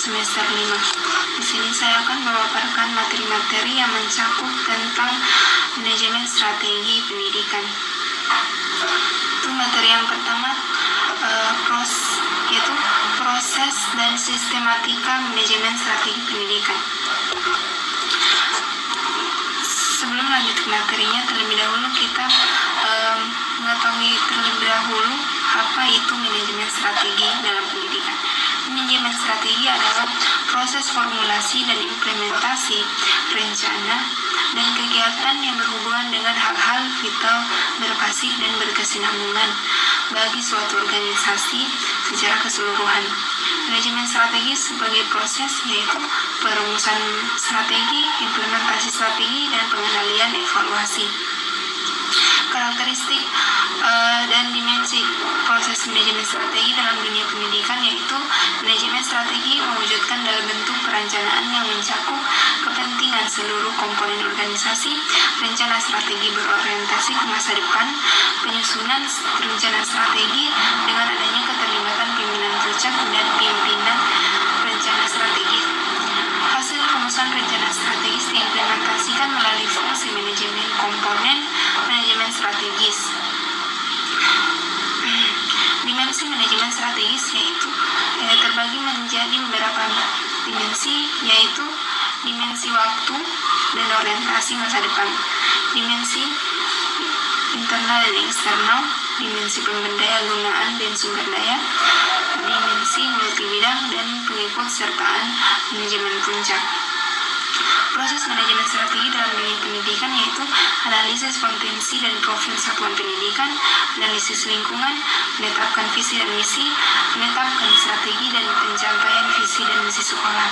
semester 5. Di sini saya akan memaparkan materi-materi yang mencakup tentang manajemen strategi pendidikan. Itu materi yang pertama, yaitu proses dan sistematika manajemen strategi pendidikan. Sebelum lanjut ke materinya, terlebih dahulu kita mengetahui terlebih dahulu apa itu manajemen strategi dalam pendidikan. Manajemen strategi adalah proses formulasi dan implementasi rencana dan kegiatan yang berhubungan dengan hal-hal vital, berbasis dan berkesinambungan bagi suatu organisasi secara keseluruhan. Manajemen strategi sebagai proses yaitu perumusan strategi, implementasi strategi, dan pengendalian evaluasi. Karakteristik dan dimensi proses manajemen strategi dalam dunia pendidikan yaitu manajemen strategi mewujudkan dalam bentuk perencanaan yang mencakup kepentingan seluruh komponen organisasi, rencana strategi berorientasi ke masa depan, penyusunan rencana strategi dengan adanya keterlibatan pimpinan puncak dan pimpinan rencana strategi. Hasil rumusan rencana strategis diimplementasikan melalui fungsi manajemen komponen manajemen strategis. Dimensi manajemen strategis yaitu terbagi menjadi beberapa dimensi, yaitu dimensi waktu dan orientasi masa depan, dimensi internal dan eksternal, dimensi pemberdaya gunaan dan sumber daya, dimensi multibidang, dan pengikut sertaan manajemen puncak. Proses manajemen strategi dalam dunia pendidikan yaitu analisis potensi dan profil satuan pendidikan, analisis lingkungan, menetapkan visi dan misi, menetapkan strategi dan pencapaian visi dan misi sekolah.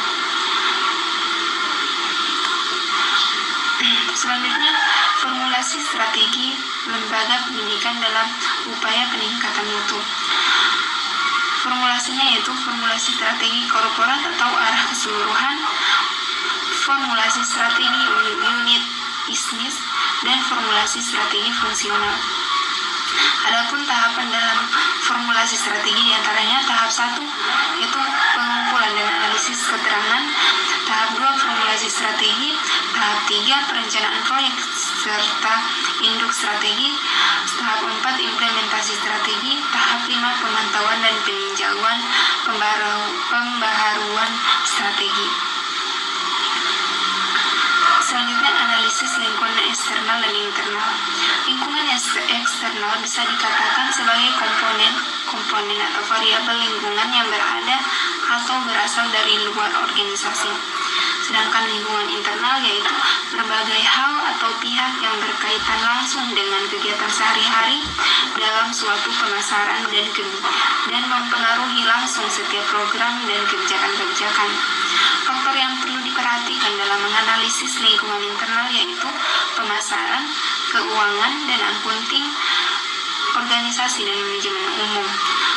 Selanjutnya, formulasi strategi lembaga pendidikan dalam upaya peningkatan mutu. Formulasinya yaitu formulasi strategi korporat atau arah keseluruhan, formulasi strategi unit bisnis, dan formulasi strategi fungsional. Adapun tahapan dalam formulasi strategi diantaranya tahap 1 yaitu pengumpulan dan analisis keterangan, tahap 2 formulasi strategi, tahap 3 perencanaan proyek serta induk strategi, tahap 4 implementasi strategi, tahap 5 pemantauan dan peninjauan pembaharuan strategi. Selanjutnya, analisis lingkungan eksternal dan internal. Lingkungan eksternal bisa dikatakan sebagai komponen atau variabel lingkungan yang berada atau berasal dari luar organisasi. Sedangkan lingkungan internal yaitu berbagai hal atau pihak yang berkaitan langsung dengan kegiatan sehari-hari dalam suatu pemasaran dan mempengaruhi langsung setiap program dan kebijakan-kebijakan. Faktor yang perlu diperhatikan dalam menganalisis lingkungan internal yaitu pemasaran, keuangan, dan akunting, organisasi, dan manajemen umum.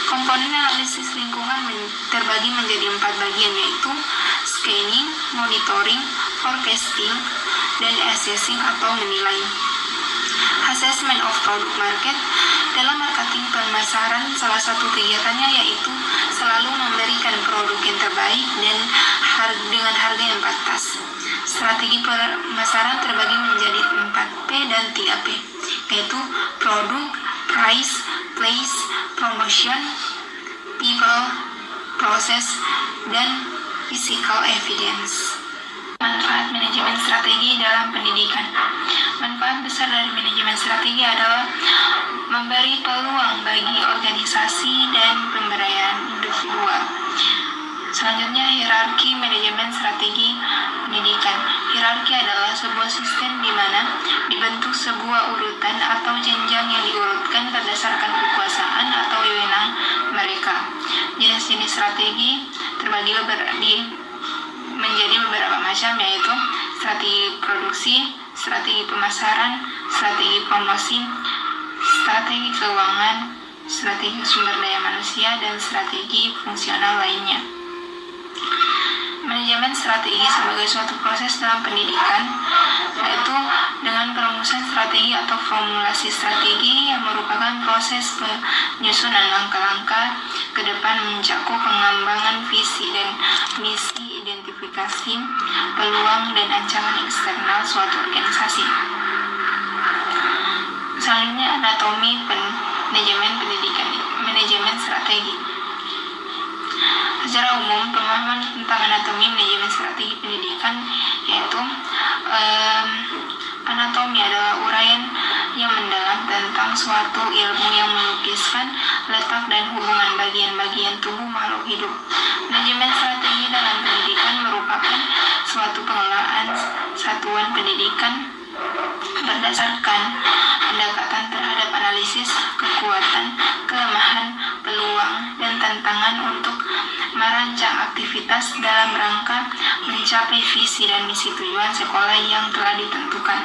Komponen analisis lingkungan terbagi menjadi 4 bagian yaitu scanning, monitoring, forecasting, dan assessing atau menilai. Assessment of product market. Dalam marketing pemasaran, salah satu kegiatannya yaitu selalu memberikan produk yang terbaik dan dengan harga yang pantas. Strategi pemasaran terbagi menjadi 4P dan 3P, yaitu produk, price, place, promotion, people, process, dan physical evidence. Manfaat manajemen strategi dalam pendidikan. Manfaat besar dari manajemen strategi adalah memberi peluang bagi organisasi dan pemberdayaan individual. Selanjutnya, hierarki manajemen strategi pendidikan. Hierarki adalah sebuah sistem di mana dibentuk sebuah urutan atau jenjang yang diurutkan berdasarkan kekuasaan atau wewenang mereka. Jenis-jenis strategi terbagi menjadi beberapa macam, yaitu strategi produksi, strategi pemasaran, strategi promosi, strategi keuangan, strategi sumber daya manusia, dan strategi fungsional lainnya. Manajemen strategi sebagai suatu proses dalam pendidikan, yaitu dengan perumusan strategi atau formulasi strategi yang merupakan proses penyusunan langkah-langkah ke depan mencakup pengembangan visi dan misi, identifikasi peluang dan ancaman eksternal suatu organisasi. Selanjutnya, anatomi manajemen pendidikan, manajemen strategi. Secara umum, pemahaman tentang anatomi manajemen strategi pendidikan yaitu anatomi adalah uraian yang mendalam tentang suatu ilmu yang melukiskan letak dan hubungan bagian-bagian tubuh makhluk hidup. Manajemen strategi dalam pendidikan merupakan suatu pengelolaan satuan pendidikan berdasarkan pendekatan terhadap analisis kekuatan, kelemahan, peluang, dan tantangan untuk merancang aktivitas dalam rangka mencapai visi dan misi tujuan sekolah yang telah ditentukan.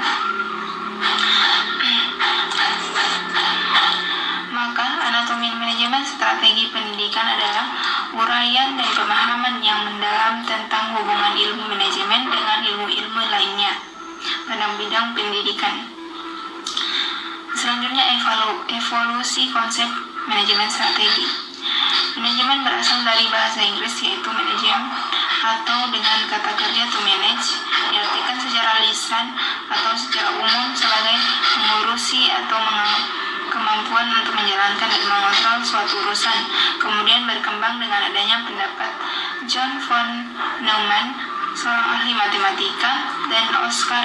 Maka, anatomi manajemen strategi pendidikan adalah uraian dan pemahaman yang mendalam tentang hubungan ilmu manajemen dengan ilmu-ilmu lainnya pada bidang pendidikan. Selanjutnya, evolusi konsep manajemen strategi. Manajemen berasal dari bahasa Inggris yaitu management atau dengan kata kerja to manage, diartikan secara lisan atau secara umum sebagai mengurusi atau kemampuan untuk menjalankan dan mengontrol suatu urusan. Kemudian berkembang dengan adanya pendapat John von Neumann, seorang ahli matematika, dan Oscar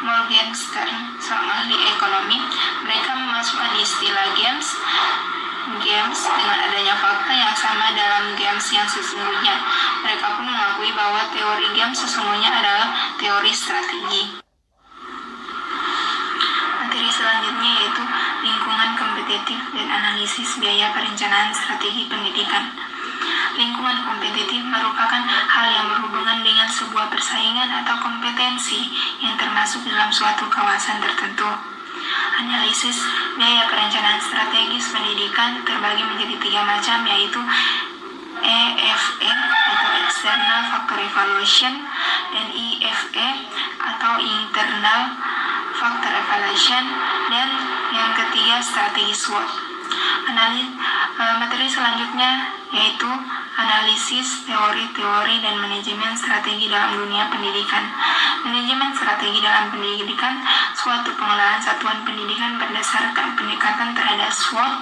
Morgenstern, seorang ahli ekonomi. Mereka memasukkan istilah games dengan adanya fakta yang sama dalam games yang sesungguhnya. Mereka pun mengakui bahwa teori games sesungguhnya adalah teori strategi. Materi selanjutnya yaitu lingkungan kompetitif dan analisis biaya perencanaan strategi pendidikan. Lingkungan kompetitif merupakan hal yang berhubungan dengan sebuah persaingan atau kompetensi yang termasuk dalam suatu kawasan tertentu. Analisis biaya perencanaan strategis pendidikan terbagi menjadi 3 macam, yaitu EFE atau External Factor Evaluation dan IFE atau Internal Factor Evaluation, dan yang ketiga strategi SWOT. Materi selanjutnya yaitu analisis teori-teori dan manajemen strategi dalam dunia pendidikan. Manajemen strategi dalam pendidikan suatu pengelolaan satuan pendidikan berdasarkan pendekatan terhadap SWOT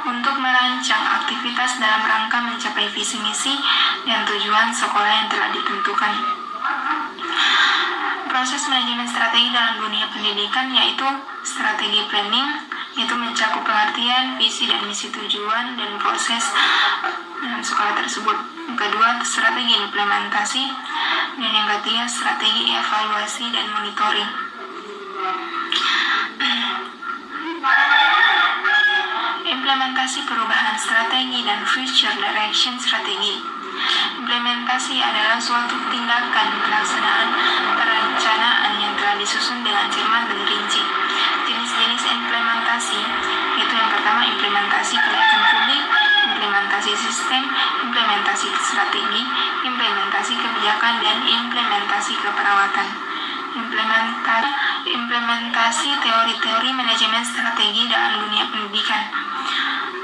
untuk merancang aktivitas dalam rangka mencapai visi misi dan tujuan sekolah yang telah ditentukan. Proses manajemen strategi dalam dunia pendidikan yaitu strategi planning, yaitu mencakup pengertian, visi dan misi tujuan dan proses dalam sekolah tersebut. Yang kedua, strategi implementasi, dan yang ketiga, strategi evaluasi dan monitoring. Implementasi perubahan strategi dan future direction strategi. Implementasi adalah suatu tindakan pelaksanaan perencanaan yang telah disusun dengan cermat dan rinci. Jenis-jenis implementasi yaitu yang pertama implementasi kelayakan publik, implementasi sistem, implementasi strategi, implementasi kebijakan, dan implementasi keperawatan. Implementasi teori-teori manajemen strategi dalam dunia pendidikan.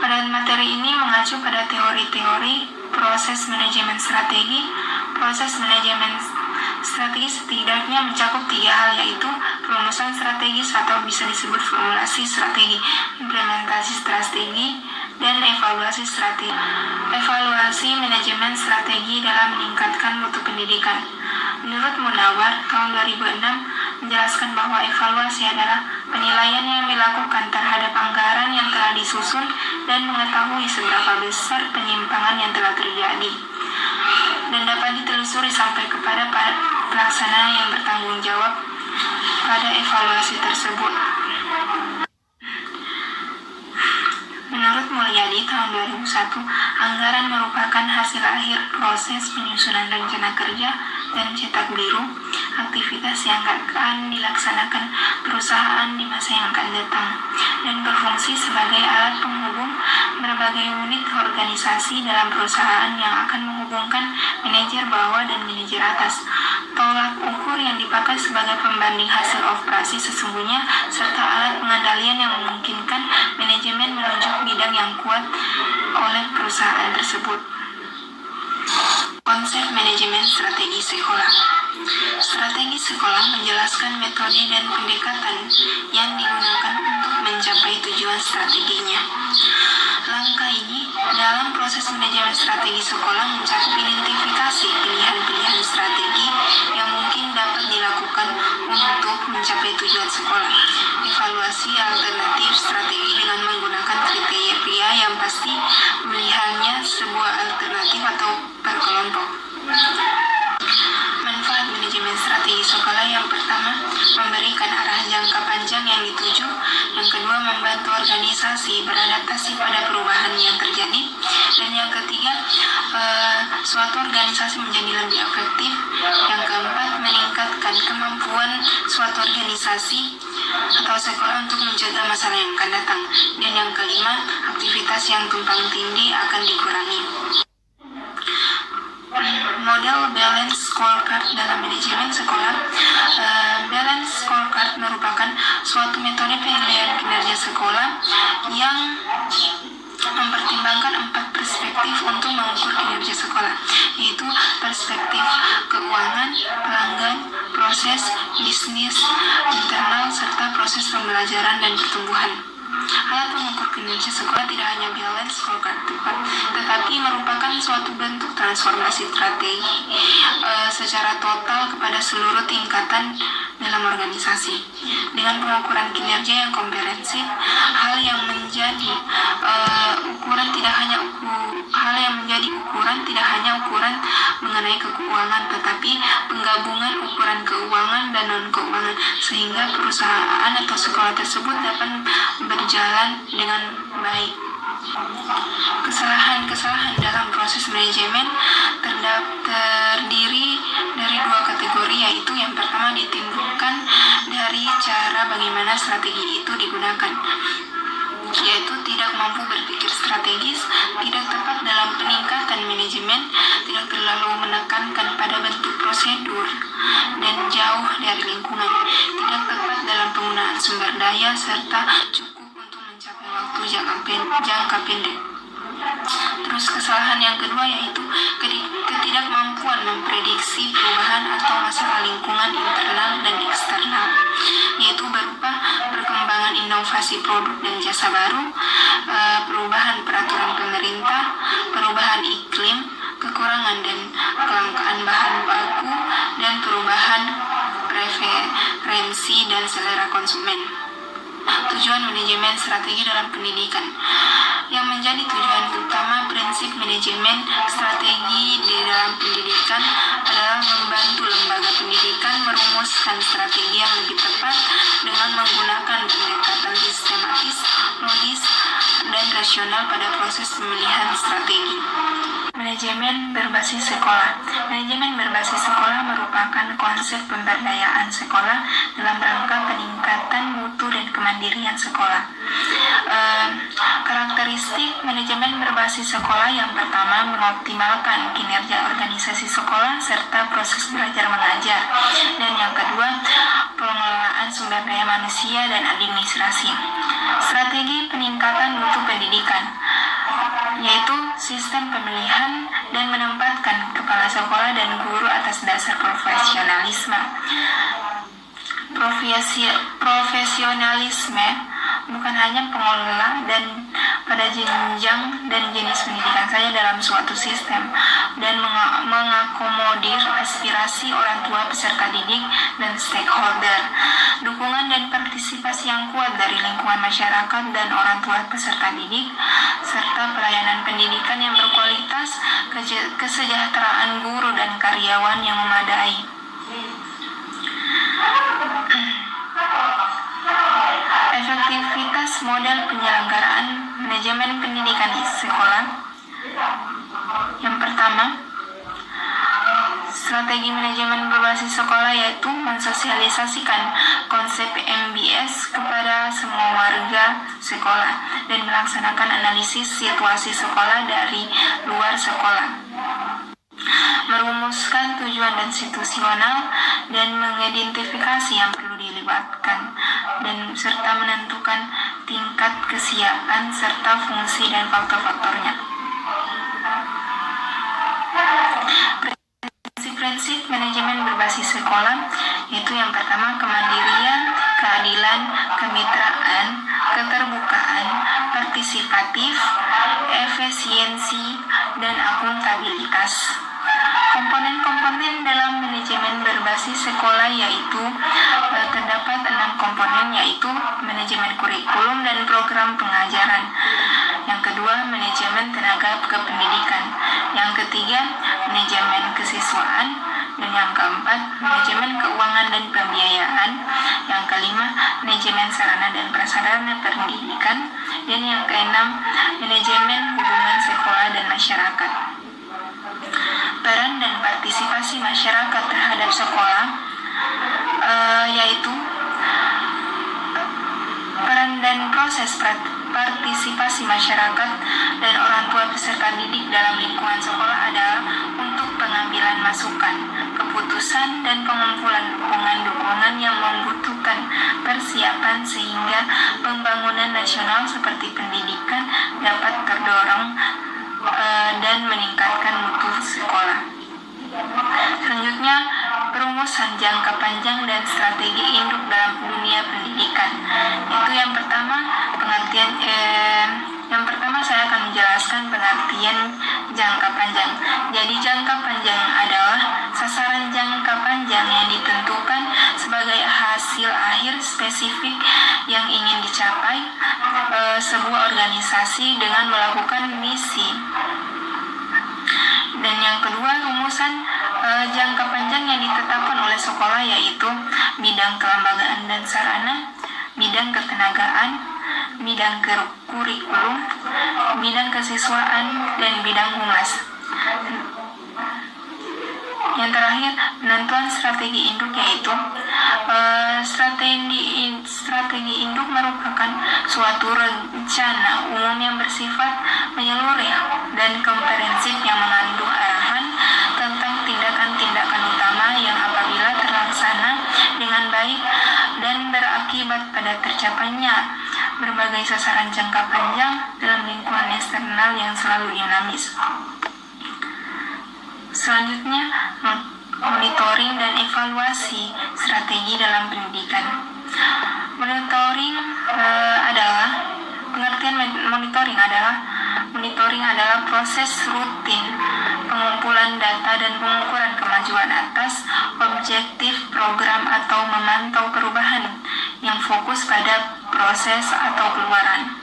Pada materi ini mengacu pada teori-teori proses manajemen strategi. Proses manajemen strategi setidaknya mencakup 3 hal, yaitu perumusan strategis atau bisa disebut formulasi strategi, implementasi strategi, dan evaluasi strategi. Evaluasi manajemen strategi dalam meningkatkan mutu pendidikan. Menurut Munawar, tahun 2006 menjelaskan bahwa evaluasi adalah penilaian yang dilakukan terhadap anggaran yang telah disusun dan mengetahui seberapa besar penyimpangan yang telah terjadi, dan dapat ditelusuri sampai kepada pelaksana yang bertanggung jawab pada evaluasi tersebut. Menurut Mulyadi tahun 2001, anggaran merupakan hasil akhir proses penyusunan rencana kerja dan cetak biru aktivitas yang akan dilaksanakan perusahaan di masa yang akan datang, dan berfungsi sebagai alat penghubung berbagai unit organisasi dalam perusahaan yang akan menghubungkan manajer bawah dan manajer terperinci atas. Tolak ukur yang dipakai sebagai pembanding hasil operasi sesungguhnya, serta alat pengendalian yang memungkinkan manajemen menunjuk bidang yang kuat oleh perusahaan tersebut. Konsep manajemen strategi sekolah. Strategi sekolah menjelaskan metode dan pendekatan yang digunakan untuk mencapai tujuan strateginya. Langkah ini dalam proses manajemen strategi sekolah mencakup identifikasi pilihan-pilihan strategi yang mungkin dapat dilakukan untuk mencapai tujuan sekolah, evaluasi alternatif strategi dengan menggunakan kriteria yang pasti, pilihannya sebuah alternatif atau per kelompok. Manfaat manajemen strategi sekolah: yang pertama, memberikan arah jangka panjang yang dituju. Yang kedua, membantu organisasi beradaptasi pada perubahan yang terjadi. Dan yang ketiga, suatu organisasi menjadi lebih efektif. Yang keempat, meningkatkan kemampuan suatu organisasi atau sekolah untuk mencegah masalah yang akan datang. Dan yang kelima, aktivitas yang tumpang tindih akan dikurangi. Model balance scorecard dalam manajemen sekolah. Balance scorecard merupakan suatu metode penilaian kinerja sekolah yang mempertimbangkan 4 perspektif untuk mengukur kinerja sekolah, yaitu perspektif keuangan, pelanggan, proses, bisnis, internal, serta proses pembelajaran dan pertumbuhan. Alat pengukur kinerja sekolah tidak hanya balance scorecard, tetapi merupakan suatu bentuk transformasi strategi secara total kepada seluruh tingkatan dalam organisasi. Dengan pengukuran kinerja yang komprehensif, hal yang menjadi ukuran tidak hanya ukuran mengenai keuangan, tetapi penggabungan ukuran keuangan dan non-keuangan, sehingga perusahaan atau sekolah tersebut dapat berjalan dengan baik. Kesalahan dalam proses manajemen terdiri dari 2 kategori, yaitu yang pertama ditimbulkan dari cara bagaimana strategi itu digunakan, yaitu tidak mampu berpikir strategis, tidak tepat dalam peningkatan manajemen, tidak terlalu menekankan pada bentuk prosedur, dan jauh dari lingkungan, tidak tepat dalam penggunaan sumber daya, serta cukup untuk mencapai waktu jangka pendek. Terus kesalahan yang kedua yaitu ketidakmampuan memprediksi perubahan atau masalah lingkungan internal dan eksternal, yaitu berupa perkembangan inovasi produk dan jasa baru, perubahan peraturan pemerintah, perubahan iklim, kekurangan dan kelangkaan bahan baku, dan perubahan preferensi dan selera konsumen. Tujuan manajemen strategi dalam pendidikan. Yang menjadi tujuan utama prinsip manajemen strategi di dalam pendidikan adalah membantu lembaga pendidikan merumuskan strategi yang lebih tepat dengan menggunakan pendekatan sistematis, logis, dan rasional pada proses pemilihan strategi. Manajemen berbasis sekolah. Manajemen berbasis sekolah merupakan konsep pemberdayaan sekolah dalam rangka peningkatan mutu dan kemandirian sekolah. Karakteristik manajemen berbasis sekolah: yang pertama, mengoptimalkan kinerja organisasi sekolah serta proses belajar mengajar. Dan yang kedua, pengelolaan sumber daya manusia dan administrasi. Strategi peningkatan mutu pendidikan, yaitu sistem pemilihan dan menempatkan kepala sekolah dan guru atas dasar profesionalisme. Profesionalisme bukan hanya pengelola dan pada jenjang dan jenis pendidikan saja dalam suatu sistem, dan mengakomodir aspirasi orang tua, peserta didik, dan stakeholder. Dukungan dan partisipasi yang kuat dari lingkungan masyarakat dan orang tua peserta didik, serta pelayanan pendidikan yang berkualitas, kesejahteraan guru dan karyawan yang memadai. Efektivitas model penyelenggaraan manajemen pendidikan di sekolah. Yang pertama, strategi manajemen berbasis sekolah yaitu mensosialisasikan konsep MBS kepada semua warga sekolah dan melaksanakan analisis situasi sekolah dari luar sekolah. Merumuskan tujuan institusional dan mengidentifikasi yang perlu dilibatkan dan serta menentukan tingkat kesiapan serta fungsi dan faktor-faktornya. Prinsip manajemen berbasis sekolah yaitu yang pertama kemandirian, keadilan, kemitraan, keterbukaan, partisipatif, efisiensi, dan akuntabilitas. Komponen-komponen dalam manajemen berbasis sekolah yaitu terdapat 6 komponen yaitu manajemen kurikulum dan program pengajaran. Yang kedua, manajemen tenaga kependidikan. Yang ketiga, manajemen kesiswaan. Dan yang keempat, manajemen keuangan dan pembiayaan. Yang kelima, manajemen sarana dan prasarana pendidikan. Dan yang keenam, manajemen hubungan sekolah dan masyarakat. Peran dan partisipasi masyarakat terhadap sekolah yaitu peran dan proses partisipasi masyarakat dan orang tua peserta didik dalam lingkungan sekolah adalah untuk pengambilan masukan, keputusan, dan pengumpulan dukungan-dukungan yang membutuhkan persiapan sehingga pembangunan nasional seperti pendidikan dapat terdorong dan meningkatkan mutu sekolah. Selanjutnya, perumusan jangka panjang dan strategi induk dalam dunia pendidikan. Itu yang pertama, yang pertama saya akan menjelaskan pengertian jangka panjang. Jadi jangka panjang adalah sasaran jangka panjang yang ditentukan sebagai hasil akhir spesifik yang ingin dicapai sebuah organisasi dengan melakukan misi. Dan yang kedua, rumusan jangka panjang yang ditetapkan oleh sekolah yaitu bidang kelembagaan dan sarana, bidang ketenagaan, bidang kurikulum, bidang kesiswaan, dan bidang humas. Yang terakhir, penentuan strategi induk yaitu strategi induk merupakan suatu rencana umum yang bersifat menyeluruh dan komprehensif yang mengandung arahan tentang tindakan-tindakan utama yang apabila terlaksana dengan baik dan berakibat pada tercapainya berbagai sasaran jangka panjang dalam lingkungan eksternal yang selalu dinamis. Selanjutnya, monitoring dan evaluasi strategi dalam pendidikan. Monitoring adalah proses rutin pengumpulan data dan pengukuran kemajuan atas objektif program atau memantau perubahan yang fokus pada proses atau keluaran.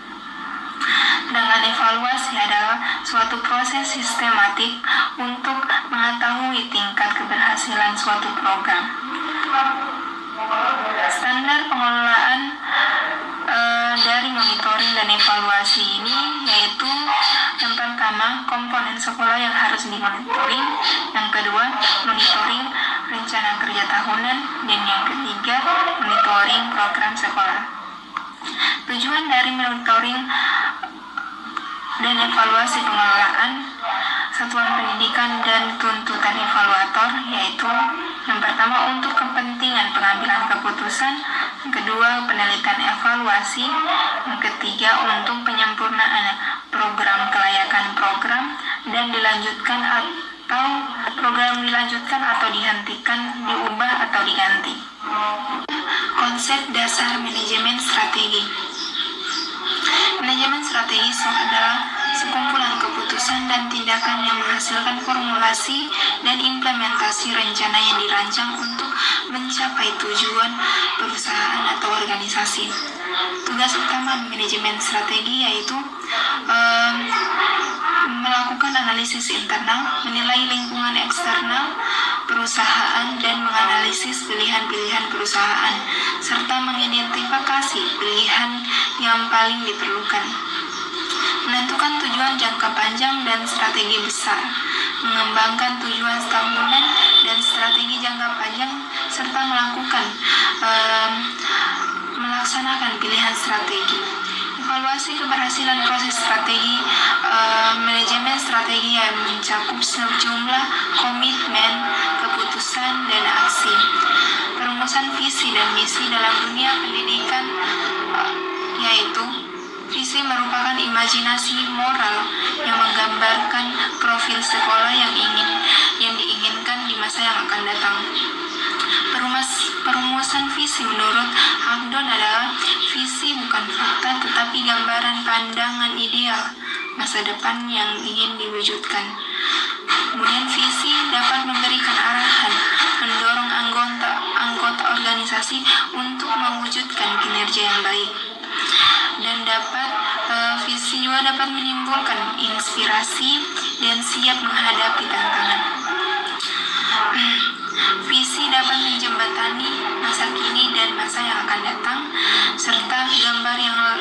Sedangkan evaluasi adalah suatu proses sistematik untuk mengetahui tingkat keberhasilan suatu program. Standar pengelolaan dari monitoring dan evaluasi ini yaitu yang pertama, komponen sekolah yang harus dimonitoring. Yang kedua, monitoring rencana kerja tahunan. Dan yang ketiga, monitoring program sekolah. Tujuan dari monitoring dan evaluasi pengelolaan satuan pendidikan dan tuntutan evaluator yaitu yang pertama untuk kepentingan pengambilan keputusan, yang kedua penelitian evaluasi, yang ketiga untuk penyempurnaan program kelayakan program dan dilanjutkan atau dihentikan, diubah atau diganti. Konsep dasar manajemen strategi. Manajemen strategi adalah sekumpulan keputusan dan tindakan yang menghasilkan formulasi dan implementasi rencana yang dirancang untuk mencapai tujuan perusahaan atau organisasi. Tugas utama manajemen strategi yaitu melakukan analisis internal, menilai lingkungan eksternal perusahaan dan menganalisis pilihan-pilihan perusahaan serta mengidentifikasi pilihan yang paling diperlukan. Menentukan tujuan jangka panjang dan strategi besar, mengembangkan tujuan tahunan dan strategi jangka panjang serta melaksanakan pilihan strategi. Evaluasi keberhasilan proses strategi manajemen strategi yang mencakup sejumlah komitmen, keputusan pesan dan aksi. Perumusan visi dan misi dalam dunia pendidikan yaitu visi merupakan imajinasi moral yang menggambarkan profil sekolah yang diinginkan di masa yang akan datang. Perumusan visi menurut Hagdon adalah visi bukan fakta tetapi gambaran pandangan ideal masa depan yang ingin diwujudkan. Kemudian visi dapat memberikan arahan, mendorong anggota organisasi untuk mewujudkan kinerja yang baik. Dan visi juga dapat menimbulkan inspirasi dan siap menghadapi tantangan. Visi dapat menjembatani masa kini dan masa yang akan datang, serta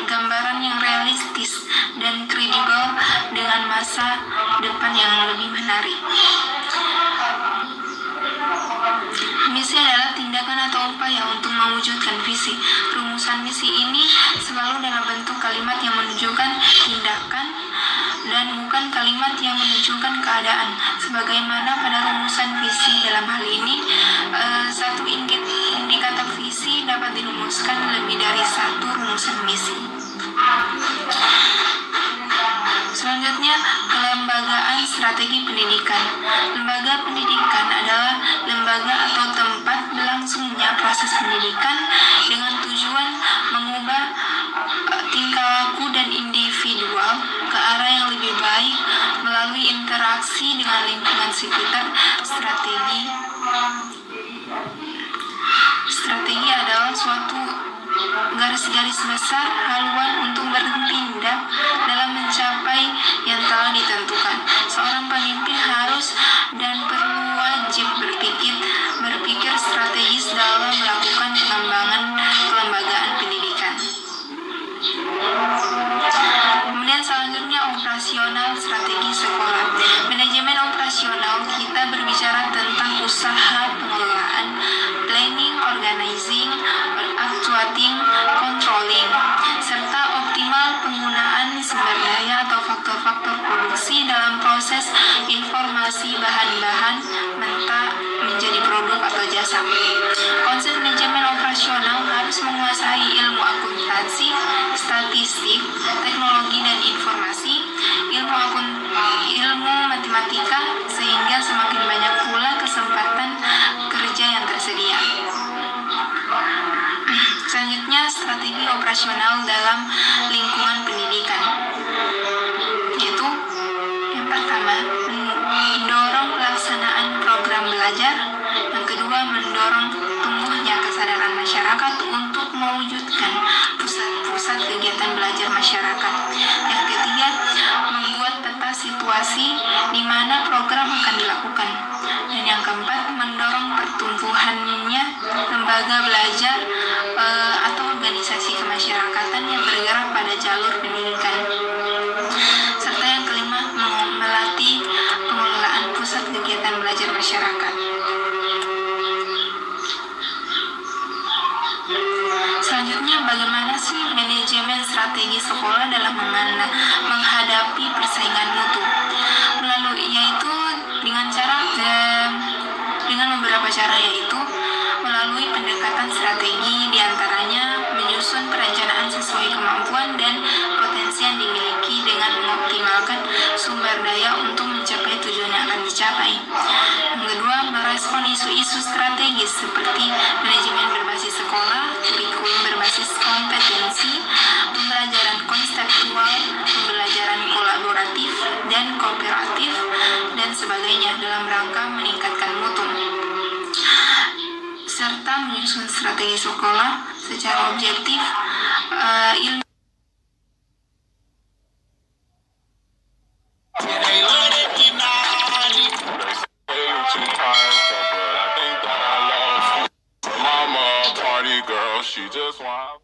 gambaran yang realistis dan kredibel dengan masa depan yang lebih menarik. Misi adalah tindakan atau upaya untuk mewujudkan visi. Rumusan misi ini selalu dalam bentuk kalimat yang menunjukkan tindakan dan bukan kalimat yang menunjukkan keadaan. Sebagaimana pada rumusan visi dalam hal ini, satu indikator visi dapat dirumuskan lebih dari satu rumusan misi. Selanjutnya, kelembagaan strategi pendidikan. Lembaga pendidikan adalah lembaga atau tempat berlangsungnya proses pendidikan dengan tujuan mengubah tingkah laku dan individual ke arah yang lebih baik melalui interaksi dengan lingkungan sekitar. Strategi adalah suatu garis-garis besar haluan untuk bertindak dalam mencapai yang telah ditentukan. Seorang pemimpin harus dan perlu wajib berpikir strategis dalam melakukan pengembangan kelembagaan pendidikan. Kemudian selanjutnya operasional strategi sekolah. Manajemen operasional kita berbicara tentang usaha pengelolaan, planning, organizing, actuating, controlling, serta optimal penggunaan sumber daya atau faktor-faktor produksi dalam proses informasi bahan-bahan mentah menjadi produk atau jasa. Konsep manajemen operasional harus menguasai ilmu akuntansi, statistik, teknologi dan informasi, ilmu matematika, sehingga semakin banyak pula kesempatan kerja yang tersedia. Selanjutnya, strategi operasional dalam lingkungan pendidikan, yaitu yang pertama, mendorong pelaksanaan program belajar. Yang kedua, mendorong tumbuhnya kesadaran masyarakat untuk mewujudkan pusat-pusat kegiatan belajar masyarakat. Yang ketiga, membuat peta situasi di mana program akan dilakukan. Dan yang keempat, mendorong pertumbuhannya lembaga belajar atau organisasi kemasyarakatan yang bergerak pada jalur pendidikan. Serta yang kelima, melatih pengelolaan pusat kegiatan belajar masyarakat. Selanjutnya, bagaimana sih manajemen strategi sekolah dalam menghadapi persaingan mutu? Yaitu dengan beberapa cara, yaitu melalui pendekatan strategi, diantaranya menyusun perencanaan sesuai kemampuan dan potensi yang dimiliki dengan mengoptimalkan sumber daya untuk mencapai tujuan yang akan dicapai. Yang kedua, merespon isu-isu strategis seperti manajemen berbasis sekolah, kurikulum berbasis kompetensi, pembelajaran konseptual, pembelajaran kolaboratif dan kooperatif, dan sebagainya dalam rangka meningkatkan mutu, serta menyusun strategi sekolah secara objektif, ilmu. She just want